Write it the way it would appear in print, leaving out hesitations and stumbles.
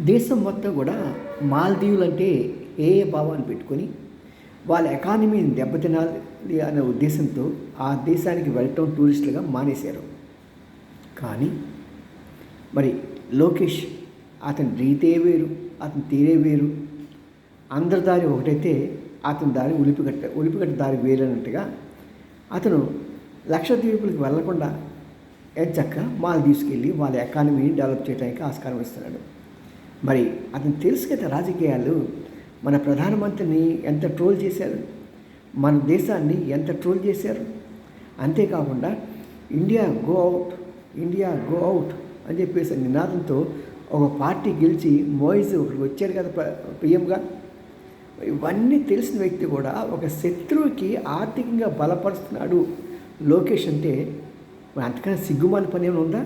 దేశం మొత్తం కూడా మాల్దీవులు అంటే ఏ భావాన్ని పెట్టుకొని వాళ్ళ ఎకానమీని దెబ్బతినాలి అనే ఉద్దేశంతో ఆ దేశానికి వెళ్ళటం టూరిస్టులుగా మానేశారు. కానీ మరి లోకేష్ అతని రీతే వేరు, అతని తీరే వేరు. అందరి దారి ఒకటైతే అతని దారి ఉలిపిగట్ట దారి వేరన్నట్టుగా అతను లక్షద్వీపులకు వెళ్లకుండా ఎంచక్కా మాల్దీవ్స్కి వెళ్ళి వాళ్ళ ఎకానమీని డెవలప్ చేయడానికి ఆస్కారం ఇస్తున్నాడు. మరి అతను తెలుసు కదా రాజకీయాలు. మన ప్రధానమంత్రిని ఎంత ట్రోల్ చేశారు, మన దేశాన్ని ఎంత ట్రోల్ చేశారు. అంతేకాకుండా India go out, India go out అని చెప్పేసి నినాదంతో ఒక పార్టీ గెలిచి మోయిజ్ ఒకరికి వచ్చాడు కదా పిఎంగా. ఇవన్నీ తెలిసిన వ్యక్తి కూడా ఒక శత్రువుకి ఆర్థికంగా బలపరుస్తున్నాడు లోకేష్ అంటే అంతకన్నా సిగ్గుమాల పని ఏమైనా ఉందా?